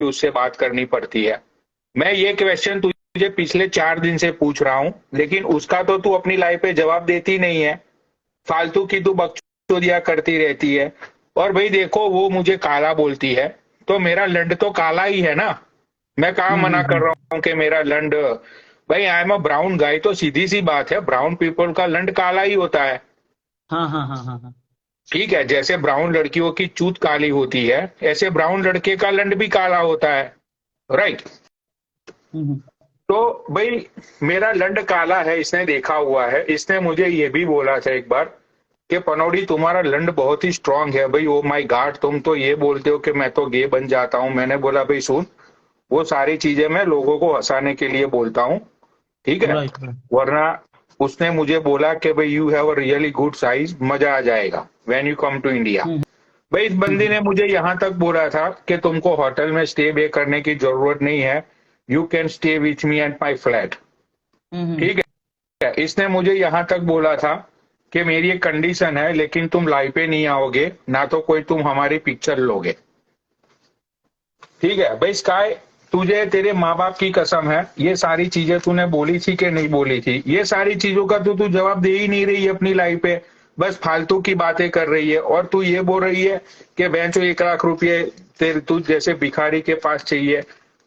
उससे बात करनी पड़ती है। मैं ये क्वेश्चन तुझे पिछले 4 दिन से पूछ रहा हूं, लेकिन उसका तो तू अपनी लाइफ पे जवाब देती नहीं है। फालतू की तू बकचोदियां करती रहती है। और भाई देखो, वो मुझे काला बोलती है, तो मेरा लंड तो काला ही है ना। मैं कहाँ मना कर रहा हूँ कि मेरा लंड, भाई आई एम अ ब्राउन गाय, तो सीधी सी बात है, ब्राउन पीपल का लंड काला ही होता है। हाँ हाँ हाँ हाँ हाँ। ठीक है, जैसे ब्राउन लड़कियों की चूत काली होती है, ऐसे ब्राउन लड़के का लंड भी काला होता है। राइट। हम्म। तो भाई मेरा लंड काला है, इसने देखा हुआ है। इसने मुझे ये भी बोला था एक बार कि पनौड़ी तुम्हारा लंड बहुत ही स्ट्रांग है भाई, ओ माय गॉड, तुम तो ये बोलते हो कि मैं तो गे बन जाता हूं। मैंने बोला भाई सुन, वो सारी चीजें मैं लोगों को हंसाने के लिए बोलता हूँ, ठीक है। Right right. वरना उसने मुझे बोला कि भाई you have a really good size, मजा आ जाएगा when you come to India. Hmm भाई इस बंदी ने मुझे यहां तक बोला था कि तुमको होटल में स्टे बे करने की जरूरत नहीं है, you can stay with me at my flat. Hmm. ठीक है, इसने मुझे यहां तक बोला था कि मेरी एक कंडीशन है, लेकिन तुम लाइव पे नहीं आओगे ना, तो कोई तुम हमारी पिक्चर लोगे। ठीक है भाई स्काई, तुझे तेरे माँ बाप की कसम है, ये सारी चीजें तूने बोली थी कि नहीं बोली थी? ये सारी चीजों का तू जवाब दे ही नहीं रही है अपनी लाइफ पे, बस फालतू की बातें कर रही है। और तू ये बोल रही है कि बेंचो 1 लाख रुपए तेरे तू जैसे भिखारी के पास चाहिए।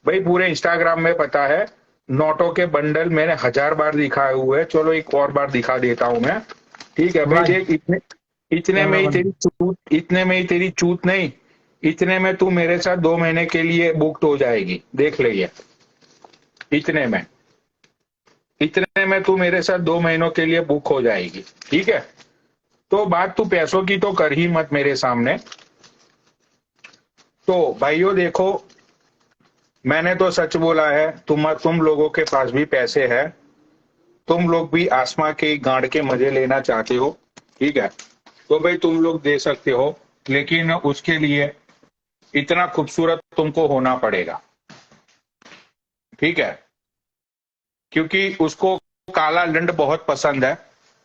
भाई पूरे इंस्टाग्राम में पता है, नोटों के बंडल मैंने 1000 बार दिखाए हुए हैं। चलो एक और बार दिखा देता हूं मैं। ठीक है भाई राइट। देख, इतने इतने में कैमरा ही बंद। तेरी चूत, इतने में ही तेरी चूत नहीं, इतने में तू मेरे साथ 2 महीने के लिए बुक हो जाएगी, देख लीजिए। इतने में, इतने में तू मेरे साथ 2 महीनों के लिए बुक हो जाएगी। ठीक है, तो बात तू पैसों की तो कर ही मत मेरे सामने। तो भाइयों देखो, मैंने तो सच बोला है, तुम लोगों के पास भी पैसे है, तुम लोग भी आसमां के गांड के मजे लेना चाहते हो, ठीक है, तो भाई तुम लोग दे सकते हो, लेकिन उसके लिए इतना खूबसूरत तुमको होना पड़ेगा। ठीक है, क्योंकि उसको काला लंड बहुत पसंद है।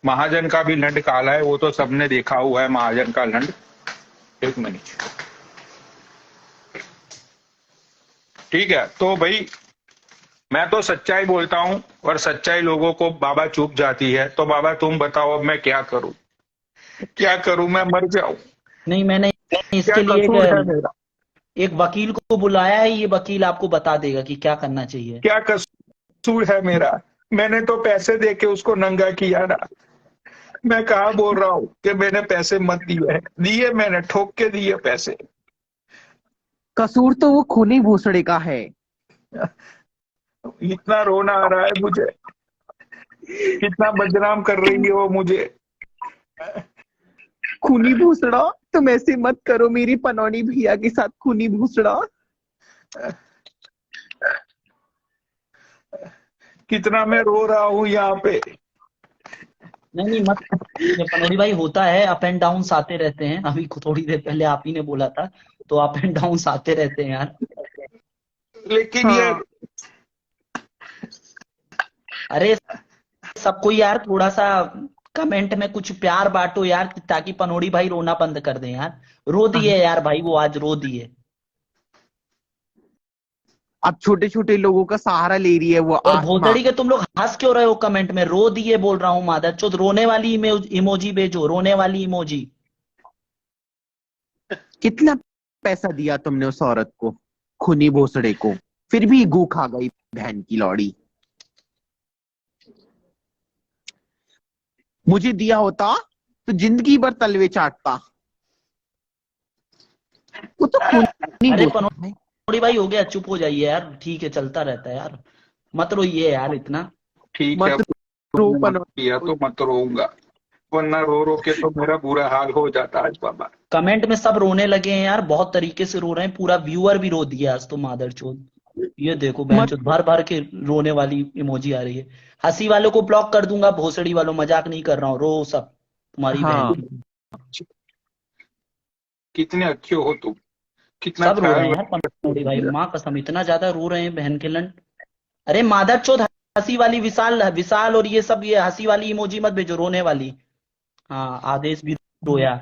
महाजन का भी लंड काला है, वो तो सबने देखा हुआ है महाजन का लंड। एक मिनट। ठीक है, तो भाई मैं तो सच्चाई बोलता हूं, और सच्चाई लोगों को बाबा चुप जाती है। तो बाबा तुम बताओ अब मैं क्या करूं, क्या करूं, मैं मर जाऊं? नहीं, मैंने क्या इसके लिए कसूर है मेरा? एक वकील को बुलाया है। ये वकील आपको बता देगा कि क्या करना चाहिए। क्या कसूर है मेरा? मैंने तो पैसे दे के उसको नंगा किया ना। मैं कहा बोल रहा हूं कि मैंने पैसे मत दिए, दिए मैंने, ठोक के दिए पैसे। कसूर तो वो खूनी भूसड़े का है। इतना रोना आ रहा है मुझे, कितना बदनाम कर रही है वो मुझे। खूनी भूसड़ा, तुम ऐसे मत करो मेरी पनौनी भैया के साथ, खूनी भूसड़ा। कितना मैं रो रहा हूँ यहाँ पे। नहीं नहीं मत। ये पनौड़ी भाई होता है, अप एंड डाउन आते रहते हैं। अभी थोड़ी देर पहले आप ही ने बोला था, तो अप एंड डाउन आते रहते हैं यार। लेकिन हाँ। यार, अरे सबको यार थोड़ा सा कमेंट में कुछ प्यार बांटो यार, ताकि पनौड़ी भाई रोना बंद कर दें यार। रो दिए यार भाई, वो आज रो दिए। अब छोटे छोटे लोगों का सहारा ले रही है वो और आसमां। भोसड़ी के तुम लोग हंस क्यों रहे हो कमेंट में? रो दिए बोल रहा हूँ मादर चोद। रोने वाली इमोजी भेजो, रोने वाली इमोजी। कितना पैसा दिया तुमने उस औरत को, खूनी भोसड़े को, फिर भी गू खा गई बहन की लौड़ी। मुझे दिया होता तो जिंदगी भर तलवे चाटता। वो तो खूनी अरे भोसड़ा है। पनौड़ी भाई हो गया, चुप हो जाइए यार, ठीक है चलता रहता है यार। मत रोइए यार इतना। ठीक है, मत रो तुमने मत किया पनौड़ी। तो मत रोऊंगा, वरना रो रो के तो मेरा बुरा हाल हो जाता आज बाबा। कमेंट में सब रोने लगे हैं यार, बहुत तरीके से रो रहे हैं। पूरा व्यूअर भी रो दिया आज तो मादर चोद। ये देखो मत बहनचोद भर भर के रोने वाली इमोजी आ रही है। हंसी वालों को ब्लॉक कर दूंगा, भोसड़ी वालों मजाक नहीं कर रहा हूँ, रो सब तुम्हारी बहन हाँ। की। कितने अच्छे हो तुम, कितना सब रो रहे ख्याल हैं यार रखते हो पनौड़ी तुम भाई, मेरा। माँ कसम इतना ज्यादा रो रहे हैं बहन के लंड। अरे मादर चोद, हंसी वाली विशाल विशाल और ये सब, ये हंसी वाली इमोजी मत भेजो, रोने वाली। हाँ आदेश भी रोया,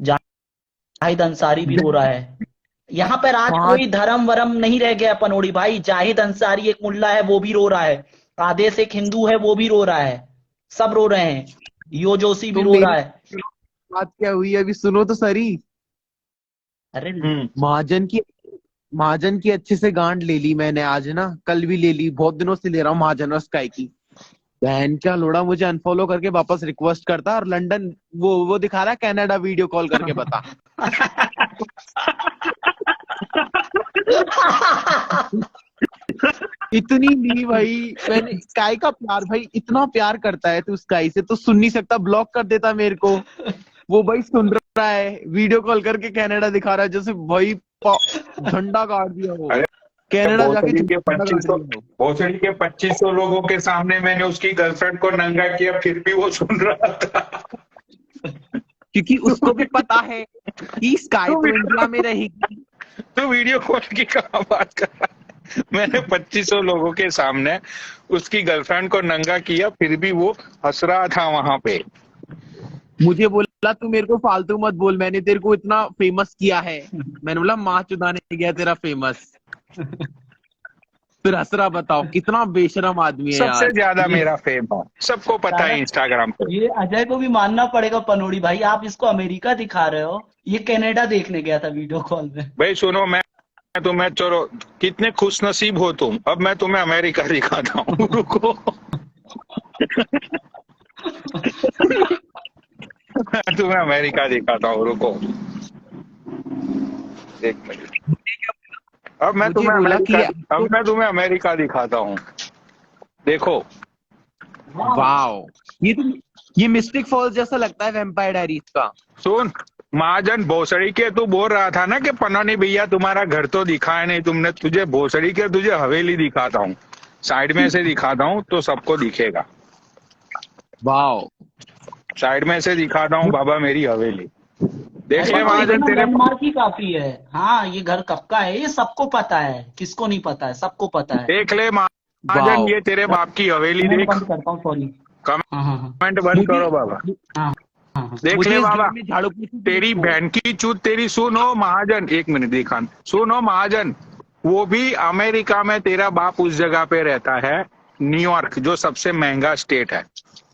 जाहिद अंसारी भी रो रहा है। यहाँ पर आज हाँ। कोई धर्म वरम नहीं रह गया पनोड़ी भाई। जाहिद अंसारी एक मुल्ला है वो भी रो रहा है, आदेश एक हिंदू है वो भी रो रहा है, सब रो रहे हैं, यो जोशी भी तो रो रहा मेरी है। बात क्या हुई अभी सुनो तो सरी। अरे महाजन की महाजन की अच्छे से गांड ले ली मैंने आज ना, कल भी ले ली, बहुत दिनों से ले रहा हूँ महाजन और स्काई की। बहन क्या लोड़ा मुझे अनफॉलो करके वापस रिक्वेस्ट करता, और लंदन वो दिखा रहा है कनाडा वीडियो कॉल करके बता। इतनी ली भाई मैंने स्काई का प्यार, भाई इतना प्यार करता है तू स्काई से तो सुन नहीं सकता, ब्लॉक कर देता मेरे को। वो भाई सुन रहा है, वीडियो कॉल करके कनाडा दिखा रहा है, जैसे भाई झंडा गाड़ दिया हो, अरे कनाडा जाके भोसड़ी के झंडा गाड़ 2500 दिया हो। भोसड़ी के 2500 लोगों के सामने मैंने उसकी गर्लफ्रेंड को नंगा किया, फिर भी वो सुन रहा था। क्योंकि उसको भी पता है कि स्काई तो इंडिया में रहेगी। तो वीडियो कॉल की कहाँ बात कर रहा है? मैंने 2500 लोगों के सामने उसकी गर्लफ्रेंड को नंगा किया, फिर भी वो हंस रहा था वहां पे। मुझे बोला तू मेरे को फालतू मत बोल, मैंने तेरे को इतना फेमस किया है। मैंने बोला माँ चुदाने गया तेरा फेमस, फिर हंस रहा। बताओ कितना बेशरम आदमी है सबसे यार। ज्यादा मेरा फेम है, सबको पता है साला, इंस्टाग्राम पे। ये अजय को भी मानना पड़ेगा पनोड़ी भाई, आप इसको अमेरिका दिखा रहे हो, ये कनाडा देखने गया था वीडियो कॉल में। भाई सुनो, मैं तुम्हें, चलो कितने खुश नसीब हो तुम, अब मैं तुम्हें अमेरिका दिखाता हूँ, रुको। मैं तुम्हें अमेरिका दिखाता हूँ, रुको एक मिनट। अब मैं मुझे तुम्हें बोला कि अमेरिका अब मैं तुम्हें अमेरिका दिखाता हूँ, देखो। वाओ, ये मिस्टिक फॉल्स जैसा लगता है वैम्पायर डायरीज का। सुन महाजन भोसड़ी के, तू बोल रहा था ना कि पन्नानी भैया तुम्हारा घर तो दिखाया नहीं तुमने, तुझे भोसड़ी के तुझे हवेली दिखाता हूँ, साइड में से दिखाता हूँ तो सबको दिखेगा। वाओ, साइड में से दिखाता हूँ बाबा मेरी हवेली, देख अरे ले तो महाजन इतना तेरे। लैंडमार्क ही काफी है। हाँ ये घर कब का है ये सबको पता है, किसको नहीं पता है, सबको पता है। देख ले महाजन, वाओ। ये तेरे बाप की हवेली कमेंट देख। बंद करता हूँ, सॉरी। हाँ हाँ हाँ कमेंट बंद मुझे करो बाबा, हाँ हाँ हाँ। देख मुझे ले इस बाबा। घर में झाड़ू पोछी भी तेरी रखो। बहन की चूत तेरी, सुनो महाजन एक मिनट दिखा, सुनो महाजन, वो भी अमेरिका में तेरा बाप उस जगह पे रहता है, न्यूयॉर्क, जो सबसे महंगा स्टेट है,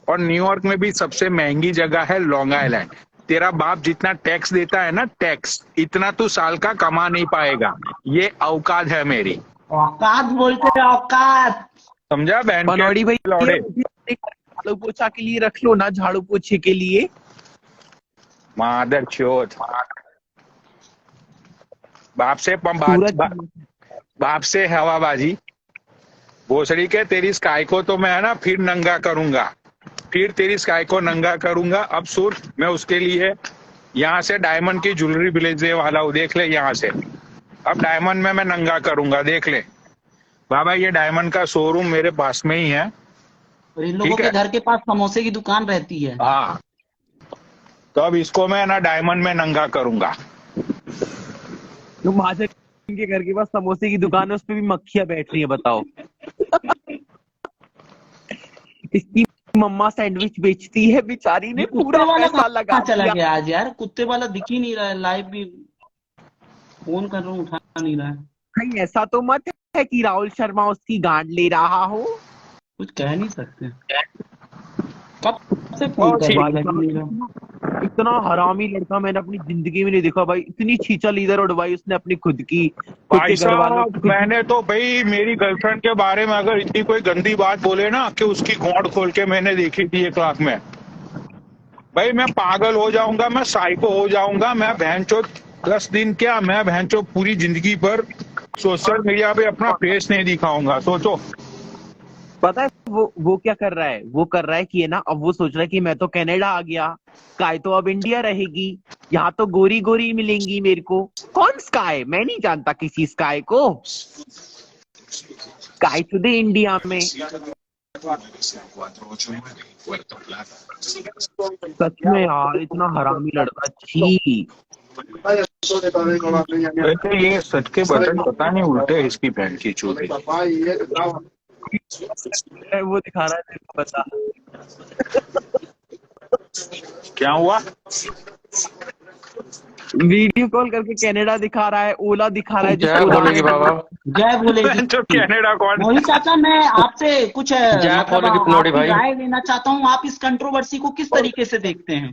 और न्यूयॉर्क में भी सबसे महंगी जगह है लॉन्ग आइलैंड। तेरा बाप जितना टैक्स देता है ना, टैक्स इतना तू साल का कमा नहीं पाएगा, ये औकात है मेरी, औकात बोलते हैं, औकात। समझा बहन के पनौड़ी भाई, लौड़े। झाड़ू पोछा के लिए रख लो ना, झाड़ू पोछे के लिए। मादर चोत, बाप से सूरज बाप से हवाबाजी। भोसड़ी के तेरी स्काई को तो मैं है ना फिर नंगा करूंगा, फिर तेरी स्काई को नंगा करूंगा। अब सुन, मैं उसके लिए यहाँ से डायमंड की ज्वेलरी भेजने वाला हूँ, देख ले यहाँ से। अब डायमंड में मैं नंगा करूंगा, देख ले बाबा, ये डायमंड का शोरूम मेरे पास में ही है, और इन लोगों ठीक के है। घर के पास समोसे की दुकान रहती है। हाँ, तो अब इसको मैं ना डायमंड में नंगा करूंगा। तो महाजन के घर के पास समोसे की दुकान है, उस पे भी मक्खियां बैठ रही है, बताओ। इसकी मम्मा सैंडविच बेचती है, बेचारी ने ये पूरा कुत्ते वाला पैसा लगा कहाँ चला दिया। गया आज यार, कुत्ते वाला दिख ही नहीं रहा है, लाइव भी फोन कर रहा हूँ उठा नहीं रहा है। कहीं ऐसा तो मत है कि राहुल शर्मा उसकी गांड ले रहा हो। कुछ कह नहीं सकते, कब से फोन कर रहा है, लग ही नहीं रहा। इतना हरामी लड़का मैंने अपनी जिंदगी में नहीं देखा भाई, इतनी छींचा लीदर उड़वाई उसने अपनी खुद की, खुद भाई के घर वालों साहब, मैंने तो भाई मेरी गर्लफ्रेंड के बारे में अगर इतनी कोई गंदी बात बोले ना, कि उसकी गोंड खोल के मैंने देखी थी 1 लाख में, भाई मैं पागल हो जाऊंगा, मैं साइको हो जाऊंगा, मैं बहनचोद 10 दिन क्या, मैं बहनचोद पूरी जिंदगी पर सोशल मीडिया पे अपना फेस नहीं दिखाऊंगा, सोचो। पता है वो क्या कर रहा है, वो कर रहा है कि है ना, अब वो सोच रहा है कि मैं तो कनाडा आ गया, स्काई तो अब इंडिया रहेगी, यहाँ तो गोरी गोरी मिलेंगी मेरे को। कौन स्काई? मैं नहीं जानता किसी स्काई को। स्काई तो दे इंडिया में। सच में यार, इतना हरामी लड़का, छी। वैसे ये सच के बटन पता नहीं उल्टे इसकी बहन की चूत है। वो दिखा रहा है तेरे को, बता। क्या हुआ? वीडियो कॉल करके कनाडा दिखा रहा है, ओला दिखा रहा है जय जिसको भोले की उड़ाने बाबा। जय भोले जी। जो कनाडा कौन? मोहित चाचा, मैं आपसे कुछ जय मतलब भोले की पनौड़ी आपकी भाई। राय लेना चाहता हूँ। आप इस कंट्रोवर्सी को किस तरीके से देखते हैं?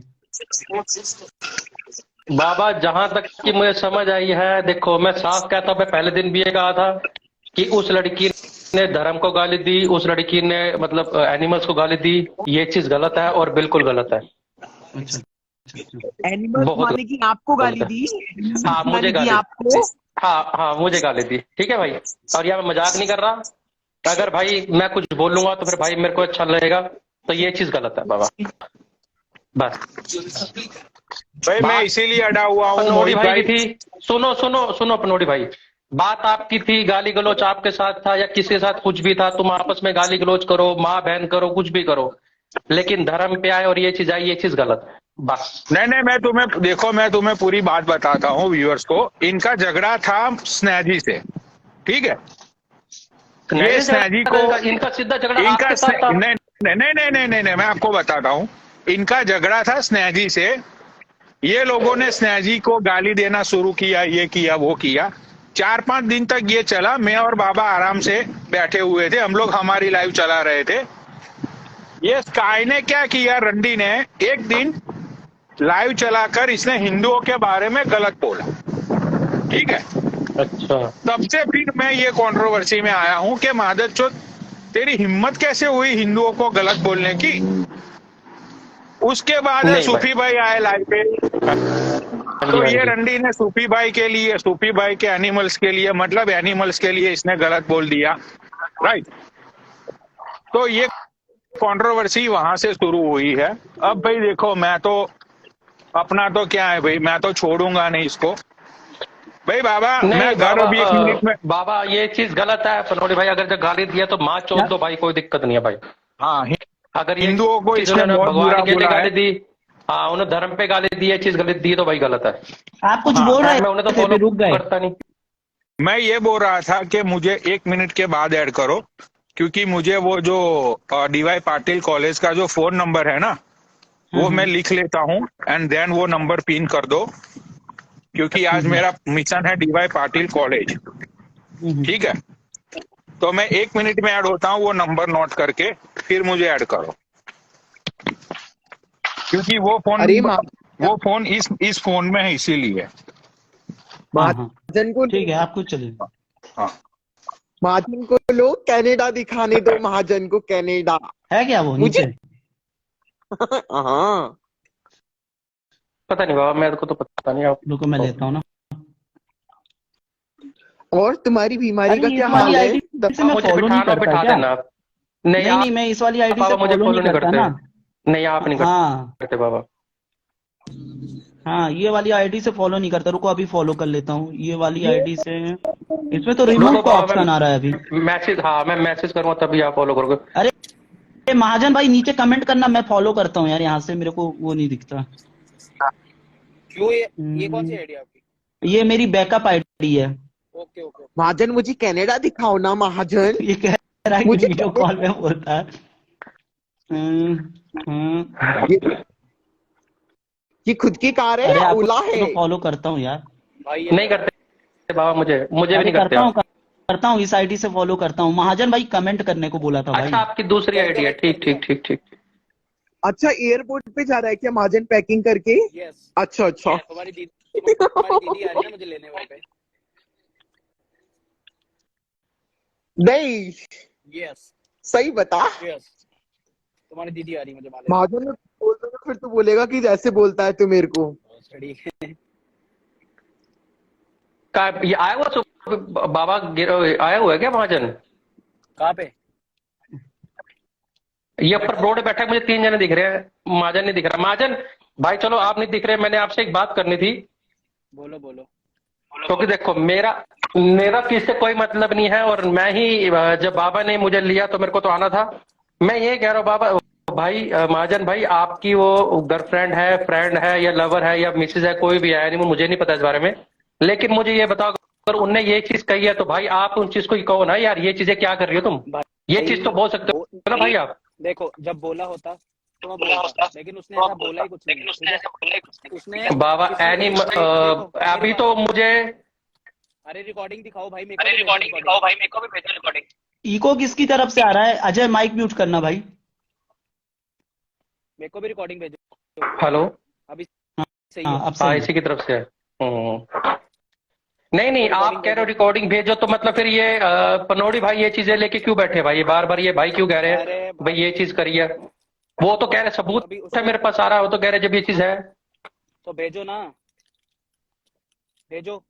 बाबा जहां तक कि मुझे समझ आई है, देखो मैं साफ कहता हूँ, मैं पहले दिन भी ये कहा था कि उस लड़की ने धर्म को गाली दी, उस लड़की ने मतलब एनिमल्स को गाली दी, ये चीज गलत है और बिल्कुल गलत है। अच्छा। एनिमल्स बहुत माने की आपको गाली गलत दी, हाँ मुझे माने की गाली, आपको। हाँ मुझे गाली दी, ठीक है भाई। और यहाँ मैं मजाक नहीं कर रहा, अगर भाई मैं कुछ बोलूंगा तो फिर भाई मेरे को अच्छा लगेगा, तो ये चीज गलत है बाबा, बस। भाई मैं बात इसीलिए अड़ा हुआ हूँ पनौड़ी मोहित भाई भाई। की थी, सुनो सुनो सुनो पनौड़ी भाई, बात आपकी थी, गाली गलौच आपके साथ था या किसी के साथ कुछ भी था, तुम आपस में गाली गलौच करो, माँ बहन करो, कुछ भी करो, लेकिन धर्म पे आए और ये चीज आई, ये चीज गलत है, बस। नहीं, मैं तुम्हें देखो, मैं तुम्हें पूरी बात बताता हूँ व्यूअर्स को। इनका झगड़ा था स्नेजी से, ठीक है। ये स्नेजी को, इनका सीधा झगड़ा इनका आपके साथ था। नहीं नहीं नहीं नहीं नहीं नहीं, मैं आपको बताता हूँ। इनका झगड़ा था स्नेजी से। ये लोगों ने स्नेजी को गाली देना शुरू किया, ये किया वो किया। 4-5 दिन तक ये चला। मैं और बाबा आराम से बैठे हुए थे, हम लोग हमारी लाइव चला रहे थे। ये स्काई ने क्या किया, रंडी ने एक दिन लाइव चलाकर इसने हिंदुओं के बारे में गलत बोला, ठीक है। अच्छा, तब से फिर मैं ये कंट्रोवर्सी में आया हूं कि मादर चोद, तेरी हिम्मत कैसे हुई हिंदुओं को गलत बोलने की। उसके बाद नहीं सूफी भाई आए लाइव पे, हाँ तो जी, ये हाँ जी। रंडी ने सूफी भाई के लिए, सूफी भाई के एनिमल्स के लिए, मतलब एनिमल्स के लिए इसने गलत बोल दिया, राइट। तो ये कंट्रोवर्सी वहां से शुरू हुई है। अब भाई देखो, मैं तो अपना तो क्या है भाई, मैं तो छोड़ूंगा नहीं इसको भाई। बाबा नहीं मैं घर बाबा, अभी 1 मिनट में, बाबा ये चीज गलत है पनौड़ी भाई, अगर जब गाली दिया तो माँ चोद दो भाई, कोई दिक्कत नहीं है भाई। हाँ, अगर ये हिंदुओं को चीज इसने उन्होंने बहुत बुरा भगवान के लिए बोला है। गाली दी, हाँ उन्होंने धर्म पे गाली दी, ये चीज गलत दी तो भाई गलत है। आप कुछ हाँ, बोल रहे मैं उन्हें तो थे, फॉलो फिर रुक गए। करता नहीं। मैं ये बोल रहा था कि मुझे 1 मिनट के बाद ऐड करो, क्योंकि मुझे वो जो डीवाई पाटिल कॉलेज का जो फोन नंबर है ना, वो मैं लिख लेता हूँ एंड देन वो नंबर पिन कर दो, क्योंकि आज मेरा मिशन है डीवाई पाटिल कॉलेज, ठीक है। तो मैं 1 मिनट में ऐड होता हूँ, वो नंबर नोट करके फिर मुझे ऐड करो, क्योंकि वो फोन, अरे वो फोन इस फोन में है, इसीलिए। महाजन को, ठीक है, आपको चलिए। हाँ, महाजन को लो, कनाडा दिखाने दो महाजन को, कनाडा। है क्या वो मुझे नीचे? हाँ, पता नहीं बाबा, मेरे को तो पता नहीं। आप रुको मैं लेता हूँ ना। और तुम्हारी बीमारी अरे का इस क्या वाली हाल है? आईडी से मैं मुझे फॉलो नहीं बिठाना करता बिठा क्या? देना आप। नहीं नहीं, मैं इस वाली आईडी से बाबा मुझे फॉलो फॉलो नहीं नहीं करता करते, ना। नहीं आप नहीं हाँ करते बाबा। हाँ, ये वाली आईडी से फॉलो नहीं करता। रुको अभी फॉलो कर लेता हूँ ये वाली आईडी से। इसमें तो रिमूव रुको का बाबा, ऑप्शन आ रहा है अभी। मैसेज, हाँ मैं मैसेज करूंगा तभी आप फॉलो करोगे। अरे महाजन भाई नीचे कमेंट करना, मैं फॉलो करता हूँ यार, यहाँ से मेरे को वो नहीं दिखता। क्यों ये कौन सी आईडी आपकी? ये मेरी बैकअप आईडी है। Okay okay. महाजन मुझे कनाडा दिखाओ ना महाजन। ये कह रहा है कि मुझे वीडियो कॉल में बोलता है। ये खुद की कार है अरे या आपको ओला है? तो फॉलो करता हूँ यार। भाई ये नहीं करते बाबा, मुझे भी अरे नहीं करते आप। करता हूँ, इस आईडी से फॉलो करता हूँ। महाजन भाई कमेंट करने को बोला था भाई। अच्छा आपकी दूसरी आईडी है, ठीक ठीक ठीक ठीक। अच्छा, एयरपोर्ट पे जा रहा है क्या महाजन पैकिंग करके? यस। अच्छा अच्छा। तुम्हारी दीदी आ रही है मुझे लेने वहाँ पे। नहीं, यस सही बता। यस, तुम्हारी दीदी आ रही है मुझे मालूम। महाजन ने बोल दो, फिर तू बोलेगा कि जैसे बोलता है तू मेरे को। ठीक है। ये आया हुआ बाबा आया हुआ है क्या महाजन? कहाँ पे? ये ऊपर बोर्ड बैठा है, मुझे 3 जने दिख रहे हैं, महाजन नहीं दिख रहा। महाजन भाई चलो आप नहीं दिख रहे, मैंने आपसे एक बात करनी थी। बोलो बोलो। क्योंकि देखो मेरा किससे कोई मतलब नहीं है, और मैं ही जब बाबा ने मुझे लिया तो मेरे को तो आना था। मैं ये कह रहा हूँ बाबा भाई, महाजन भाई, आपकी वो गर्लफ्रेंड है, फ्रेंड है या लवर है या मिसेज है, कोई भी है नहीं, मुझे नहीं पता इस बारे में, लेकिन मुझे ये बताओ अगर उनने ये चीज कही है तो भाई आप उन चीज को ही कहो ना यार, ये चीजें क्या कर रही हो तुम, ये चीज तो बोल सकते हो ना भाई आप। देखो जब बोला होता तो मैं बोलता, लेकिन उसने ऐसा बोला ही कुछ नहीं है, ठीक है? उसने बाबा किसी देखो, अभी तो मुझे अरे रिकॉर्डिंग दिखाओ भाई, मेरे को भी भेजो रिकॉर्डिंग। इको किसकी तरफ से आ रहा है? अजय माइक म्यूट करना भाई। मेरे को भी रिकॉर्डिंग भेजो हेलो। अभी, सही है। हाँ अब हाँ सही है। इसी की तरफ से है। नहीं आप कह रहे हो रिकॉर्डिंग भेजो, तो मतलब फिर ये पनोड़ी भाई ये चीजें लेके क्यों बैठे भाई? ये बार ये भाई क्यों कह रहे हैं अरे भाई ये चीज करिए? वो तो कह रहे सबूत अभी है उसको मेरे पास आ रहा है, वो तो कह रहे जब ये चीज है तो भेजो ना, भेजो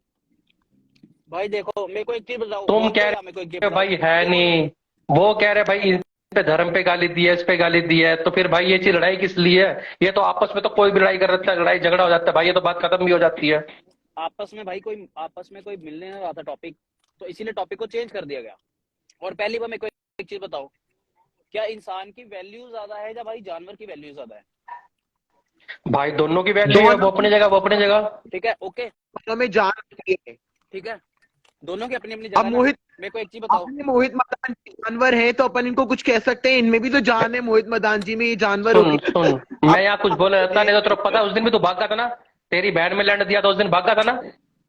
भाई। देखो मेरे को एक चीज बताओ, तुम बोल कह दो रहे या मेरे को एक चीज हो बताओ। भाई है देखो, नहीं, वो कह रहे भाई इस पे धर्म पे गाली दी है, इस पे गाली दी है, तो फिर भाई ये चीज लड़ाई किस लिए है? ये तो आपस में तो कोई भी लड़ाई कर रहा है, लड़ाई झगड़ा हो जाता है भाई, ये तो बात खत्म भी हो जाती है। आपस में भाई कोई आपस में कोई मिलने नहीं रहा था टॉपिक, तो इसीलिए टॉपिक को चेंज कर दिया गया। और पहली बार मेरे को एक चीज बताओ, क्या इंसान की वैल्यू ज्यादा है या भाई जानवर की वैल्यू ज्यादा है? भाई दोनों की वैल्यू है, वो अपनी जगह। ठीक है, ओके, दोनों में जान होती है। ठीक है, दोनों की अपनी अपनी अब जगह ना। मोहित, मेरे को एक चीज बताओ, अपने मोहित मदान जी जानवर है तो अपन इनको कुछ कह सकते हैं, इनमें भी तो जान है, मोहित मदान जी में ये जानवर होती है। मैं यहाँ कुछ बोला जाता नहीं, तो तेरे को पता है उस दिन भी तू भागा था ना, तेरी बहन में लैंड दिया था उस दिन, भागा था ना,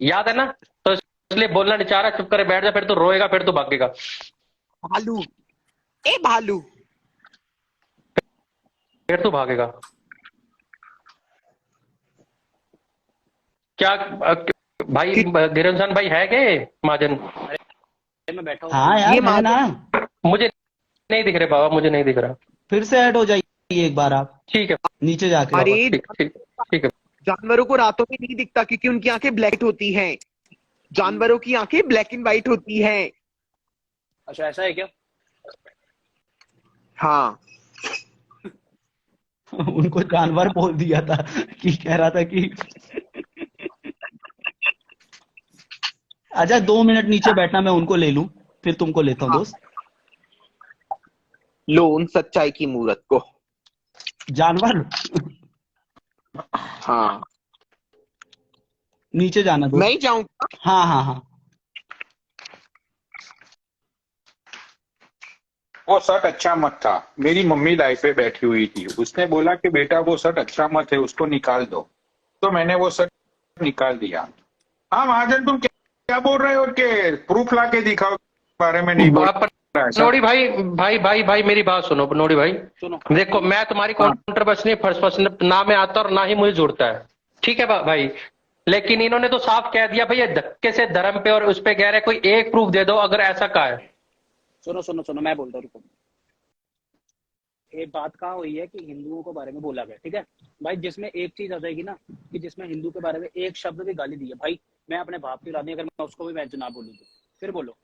याद है ना? तो इसलिए बोलना नहीं चाह रहा, चुप करे बैठ जा, फिर तू रोएगा, फिर तू भागेगा। भालू, ए भालू, फिर तू भागेगा क्या? भाई गिरंसान भाई है के महाजन? मैं बैठा हूँ। हाँ यार ये है ना। मुझे नहीं दिख रहे बाबा, मुझे नहीं दिख रहा। फिर से ऐड हो जाइए एक बार आप ठीक है नीचे जाके। अरे ठीक है। जानवरों को रातों में नहीं दिखता क्योंकि उनकी आंखें ब्लैक होती हैं। जानवरों की आंखें ब्लैक एंड व्हाइट होती हैं। अच्छा ऐसा है क्या? हाँ, उनको जानवर बोल दिया था कि कह रहा था कि अच्छा 2 मिनट नीचे बैठना, मैं उनको ले लूं फिर तुमको लेता हूँ दोस्त। लो उन सच्चाई की मूरत को। जानवर हाँ, नीचे जाना दोस्त। मैं ही जाऊंगा। हाँ हाँ हाँ। वो शर्ट अच्छा मत था। मेरी मम्मी लाइफ पे बैठी हुई थी, उसने बोला कि बेटा वो शर्ट अच्छा मत है, उसको निकाल दो। तो मैंने वो शर्ट निकाल दिया। हाँ महाजन तुम क्या बोल रहे हो कि प्रूफ ला के दिखाओ, बारे में नहीं बोल रहा है ऐसा। नोड़ी भाई मेरी बात सुनो नोड़ी भाई। सुनो, देखो मैं तुम्हारी कॉन्ट्रोवर्सी नहीं, फर्स्ट पर्सन ना में आता और ना ही मुझे जुड़ता है, ठीक है भाई। लेकिन इन्होंने तो साफ कह दिया भाई ये धक्के से धर्म पे और उस पे कह रहे कोई एक प्रूफ दे दो अगर ऐसा कहा है। सुनो मैं बोलता हूँ, रुको। एक बात कहाँ हुई है कि हिंदुओं के बारे में बोला गया, ठीक है भाई, जिसमें एक चीज आ जाएगी ना कि जिसमें हिंदू के बारे में एक शब्द भी गाली दी है भाई, मैं अपने बाप की औलाद, अगर मैं उसको भी मैं ना बोलूँ तो फिर बोलो।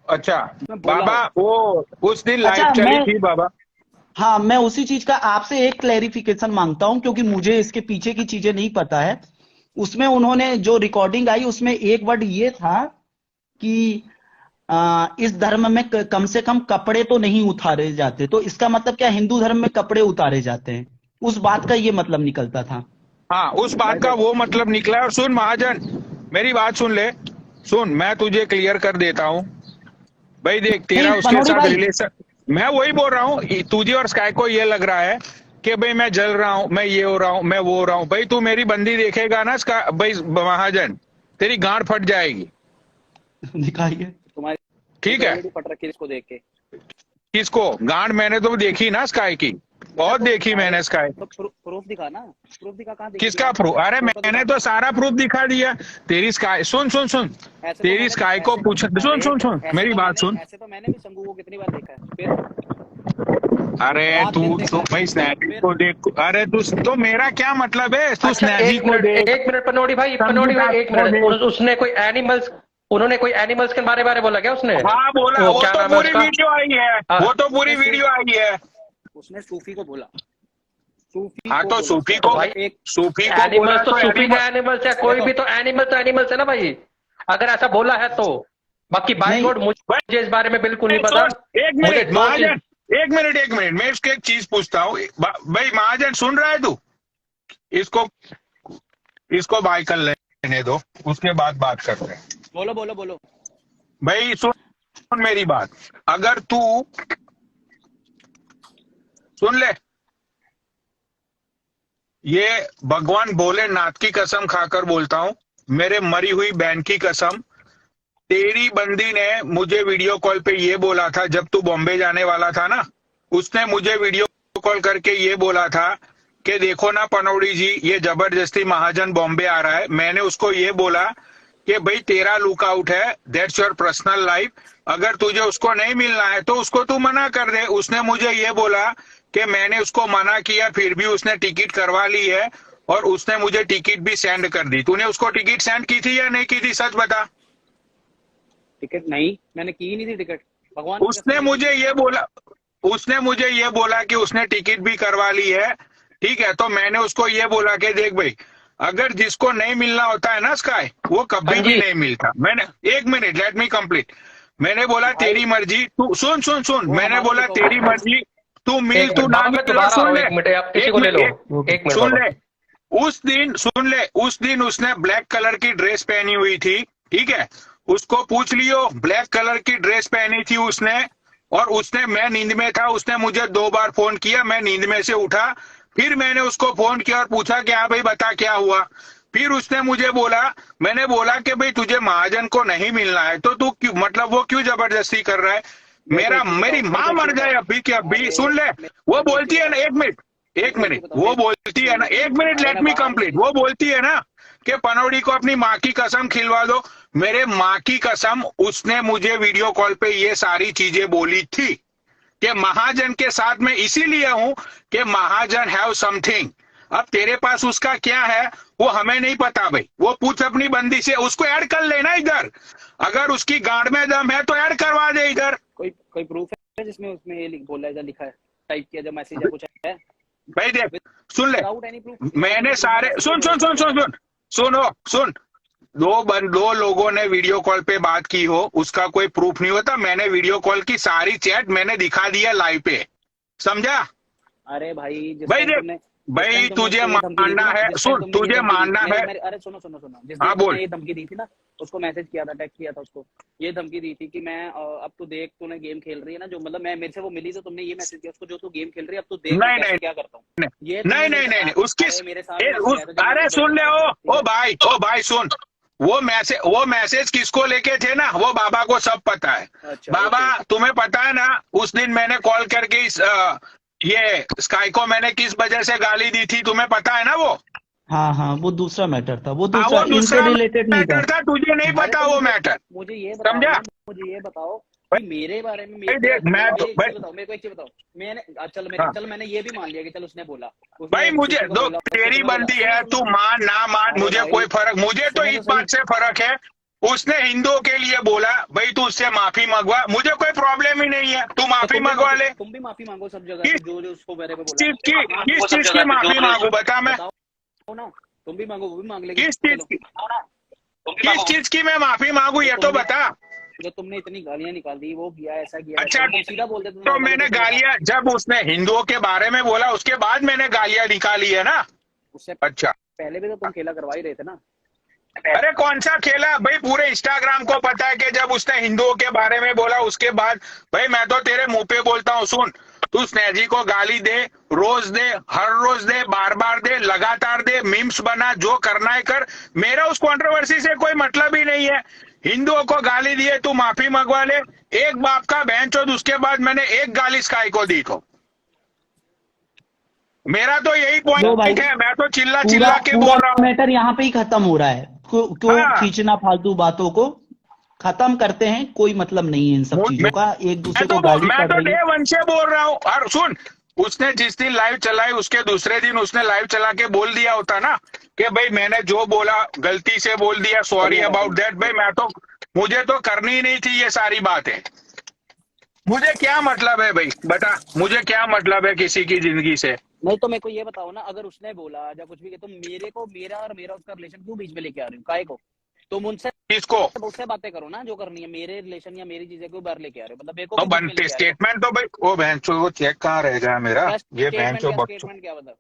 अच्छा बोला बाबा, हो। वो उस दिन लाइव अच्छा, चली मैं- थी बाबा। हाँ मैं उसी चीज का आपसे एक क्लेरिफिकेशन मांगता हूं क्योंकि मुझे इसके पीछे की चीजें नहीं पता है। उसमें उन्होंने जो रिकॉर्डिंग आई उसमें एक वर्ड ये था कि इस धर्म में कम से कम कपड़े तो नहीं उतारे जाते, तो इसका मतलब क्या हिंदू धर्म में कपड़े उतारे जाते हैं? उस बात का ये मतलब निकलता था। हाँ उस बात का वो मतलब निकला है। और सुन महाजन, मेरी बात सुन ले, सुन मैं तुझे क्लियर कर देता हूँ भाई। देख तेरा नहीं, उसके मनोड़ी साथ भाई। रिलेशन, मैं वही बोल रहा हूँ, तुझे और स्काई को ये लग रहा है कि भाई मैं जल रहा हूँ, मैं ये हो रहा हूँ, मैं वो हो रहा हूँ। भाई तू मेरी बंदी देखेगा ना भाई महाजन, तेरी गांड फट जाएगी। दिखाइए। तुम्हारी ठीक है, already फट रखी है इसको देख के। किसको गांड? मैंने तो देखी ना स्काई की, बहुत देखी मैंने स्काई। तो प्रूफ दिखा ना, प्रूफ दिखा, कहाँ किसका प्रूफ? अरे मैंने तो सारा प्रूफ दिखा दिया। तेरी स्काई सुन सुन सुन, तेरी स्काई को पूछ, सुन सुन सुन मेरी बात सुन। ऐसे तो मैंने भी शंभू को कितनी बार देखा है। फिर अरे तू भाई स्नैपी को देख। अरे तू मेरा क्या मतलब है, तू अच्छा स्नैपी को देख। एक मिनट पनोड़ी भाई एक मिनट, उसने कोई एनिमल्स, उन्होंने कोई एनिमल्स के बारे बोला क्या उसने? हाँ बोला, वो क्या तो नाम है पूरी उसका? वीडियो आई है, वो तो पूरी वीडियो आई है। उसने सूफी को बोला, सूफी हाँ को तो बोला। सूफी को, भाई, एक सूफी को बोला एनिमल्स तो सूफी animal- का एनिमल्स है, कोई भी तो एनिमल्स है ना भाई, अगर ऐसा बोला है तो। बाकी बाय नहीं। गॉड मुझे इस बारे में बिल्कुल नहीं पता। एक मुझे मिनट दो महाजन, एक मिनट मैं इसको एक चीज पूछता हूँ भाई। महाजन सुन रहा है तू? इसको बाय कर लेने दो, उसके बाद बात करते हैं। बोलो भाई सुन मेरी बात, अगर तू सुन ले, ये भगवान भोलेनाथ की कसम खाकर बोलता हूं, मेरे मरी हुई बहन की कसम, तेरी बंदी ने मुझे वीडियो कॉल पे ये बोला था जब तू बॉम्बे जाने वाला था ना, उसने मुझे वीडियो कॉल करके ये बोला था कि देखो ना पनौड़ी जी, ये जबरदस्ती महाजन बॉम्बे आ रहा है। मैंने उसको ये बोला कि भाई तेरा लुकआउट है, दैट्स योर पर्सनल लाइफ, अगर तुझे उसको नहीं मिलना है तो उसको तू मना कर दे। उसने मुझे ये बोला कि मैंने उसको मना किया, फिर भी उसने टिकट करवा ली है और उसने मुझे टिकट भी सेंड कर दी। तूने उसको टिकट सेंड की थी या नहीं की थी, सच बता। टिकट नहीं, मैंने की ही नहीं थी टिकट, भगवान की उसने कसम। मुझे ये बोला, उसने मुझे ये बोला कि उसने टिकट भी करवा ली है, ठीक है। तो मैंने उसको ये बोला कि देख भाई, अगर जिसको नहीं मिलना होता है ना स्काई, वो कभी हाँ भी जी। नहीं मिलता। मैंने, एक मिनट लेट मी कंप्लीट, मैंने बोला भाई, तेरी मर्जी, तू सुन सुन सुन, वो मैंने हमारा बोला लुकआउट तेरी है। मर्जी, तू मिल एक तू मिनट ना बाबा, मैं मिल, दोबारा आ रहा सुन हूँ, ले, 1 मिनट, आप किसी एक को ले लो। मिनट, 1 मिनट सुन बाबा। ले। उस दिन सुन ले, उस दिन उसने ब्लैक कलर की ड्रेस पहनी हुई थी, ठीक है। उसको पूछ लियो, ब्लैक कलर की ड्रेस पहनी थी उसने, और उसने, मैं नींद में था, उसने मुझे 2 बार फोन किया, मैं नींद में से उठा, फिर मैंने उसको फोन किया और पूछा कि हाँ भाई बता क्या हुआ। फिर उसने मुझे बोला, मैंने बोला कि भाई तुझे महाजन को नहीं मिलना है तो तू क्यों, मतलब वो क्यों जबरदस्ती कर रहा है। मेरे को मेरा, एक चीज मेरी बताओ, मेरे माँ को एक मर चीज जाए बताओ। अभी के अभी, अरे सुन ले, वो मेरे को एक बोलती चीज है ना, बताओ, एक मिनट, मेरे एक को एक चीज मिनट, बताओ, वो मेरे बोलती है ना, सुनो, एक मिनट, अरे लेट मैं मी बाहर कंप्लीट, वो बोलती है ना कि पनौड़ी को अपनी माँ की कसम खिलवा दो। मेरे माँ की कसम, उसने मुझे वीडियो कॉल पे ये सारी चीजें बोली थी कि महाजन के साथ में इसीलिए हूं कि महाजन हैव समथिंग। अब तेरे पास उसका क्या है वो हमें नहीं पता भाई, वो पूछ अपनी बंदी से, उसको ऐड कर लेना इधर, अगर उसकी गांड में दम है तो ऐड करवा दे इधर। कोई कोई प्रूफ है जिसमें उसमें ये बोला है, लिखा है, टाइप किया जब मैसेज या कुछ है? भाई देख, सुन ले, without any proof, without any मैंने प्रूफ सारे, मैसेज सुन भेजा सुन उसने सुन बोला। सुन सुन, सुनो सुन, दो लोगों ने वीडियो कॉल पे बात की हो, उसका कोई प्रूफ नहीं होता। मैंने वीडियो कॉल की सारी चैट मैंने दिखा दिया लाइव पे, समझा। अरे भाई, जिस भाई टाइम देख, तुमने भाई उसको तुझे ये धमकी दी थी मानना ना, है, जिस टाइम सुन, तुमने ये तुझे धमकी दी, मानना है, अरे सुनो सुनो सुनो, जिस हाँ दिन बोल। तुमने ये धमकी दी थी ना, उसको मैसेज किया था, टेक्स्ट किया था उसको, ये धमकी दी थी कि मैं अब तू देख, तूने गेम खेल रही है ना, जो मतलब मैं, मेरे से वो मिली तो तुमने ये मैसेज किया उसको, जो तू गेम खेल रही है अब तू देख मैं नहीं कैसे नहीं क्या करता हूँ। नहीं ये तुमने नहीं मेरे नहीं से, नहीं, उसकी, अरे मेरे सामने मैसेज आया था जब मैं अरे दुबई सुन में ले, था, ठीक है? ओ भाई सुन, वो मैसेज किसको लेके थे ना, वो बाबा को सब पता है। अच्छा, बाबा, ओके। तुम्हें पता है ना, उस दिन मैंने कॉल करके ये स्काई को मैंने किस वजह से गाली दी थी, तुम्हें पता है ना वो। हाँ हाँ, वो दूसरा मैटर था, वो हाँ, दूसरा, वो इनसे दूसरा रिलेटेड नहीं था। मैटर था, तुझे नहीं अरे पता तो वो मैटर, मुझे ये बताओ समझा। ना, मुझे ये बताओ कि मेरे बारे में, भाई देख, मैं तो मेरी एक चीज बताओ, मेरे को एक चीज बताओ। मैंने हाँ, चल मैंने ये भी मान लिया कि चल उसने बोला, भाई उसने मुझे शीशे को दो, बोला, उसने तेरी तुम्हें बोला, बंदी सुनो है, सुनो तू सुनो। मान ना मान, अरे मुझे भाई कोई फर्क, मुझे तो सुनो इस तो सही। बात से फर्क है, उसने हिंदुओं के लिए बोला भाई तू उससे माफी मंगवा, मुझे कोई प्रॉब्लम ही नहीं है, तू तो माफी मंगवा ले। तुम भी माफी मांगो सब जगह पे, किस जो जो उसको मेरे पे बोला चीज है। की, किस चीज की माफी मांगू बता, मैं बताओ ना, तुम भी मांगो, वो भी मांग लेगी, किस चीज चलो। की, किस चीज की मैं माफी मांगू ये तो बता। जो तुमने इतनी गालियां निकाल दी, वो किया, ऐसा किया, अच्छा, तुम सीधा बोल देते तो मैंने बता। गालियां, जब उसने हिंदुओं के बारे में बोला उसके बाद मैंने गालियां निकाली है ना। उससे अच्छा, पहले भी तो तुम खेला करवा ही रहे थे ना। अरे कौन सा खेला भाई, पूरे इंस्टाग्राम को पता है कि जब उसने हिंदुओं के बारे में बोला उसके बाद, भाई मैं तो तेरे मुंह पे बोलता हूँ, सुन, तू स्नेजी को गाली दे, रोज दे, हर रोज दे, बार बार दे, लगातार दे, मीम्स बना, जो करना है कर, मेरा उस कंट्रोवर्सी से कोई मतलब ही नहीं है। हिंदुओं को गाली दिए, तू माफी मंगवा ले, एक बाप का बहन चोद, उसके बाद मैंने एक गाली स्काई को दी तो मेरा तो यही लो भाई, पॉइंट है, मैं तो चिल्ला पूरा चिल्ला के पूरा बोल रहा हूँ। मैटर यहाँ पे ही खत्म हो रहा है। क्यों हाँ, खींचना फालतू बातों को, खत्म करते हैं, कोई मतलब नहीं है इन सब चीजों का, एक दूसरे को गाली मैं पड़ तो रही डे है। वन से बोल रहा हूँ। और सुन, उसने जिस दिन लाइव चलाई उसके दूसरे दिन उसने लाइव चला के बोल दिया होता ना कि भाई मैंने जो बोला गलती से बोल दिया, सॉरी अबाउट दैट। भाई मैं तो, मुझे तो करनी ही नहीं थी ये सारी बातें, मुझे क्या मतलब है भाई बता, मुझे क्या मतलब है किसी की जिंदगी से। नहीं तो मेरे को ये बताओ ना, अगर उसने बोला या कुछ भी किया, तो मेरे को, मेरा और मेरा उसका रिलेशन क्यों बीच में लेके आ रहे हो, काहे को? तुम उनसे किसको, उससे बातें करो ना, जो करनी है, मेरे रिलेशन या मेरी चीजें क्यों बाहर लेके आ रहे हो, मतलब मेरे को तो क्यों बीच में बनते लेके आ रहे हो? स्टेटमेंट तो भाई, वो बहन चो वो चेक कहाँ रह गया मेरा, क्या ये बहन स्टेटमेंट, चो क्या बच्चों, स्टेटमेंट, क्या मतलब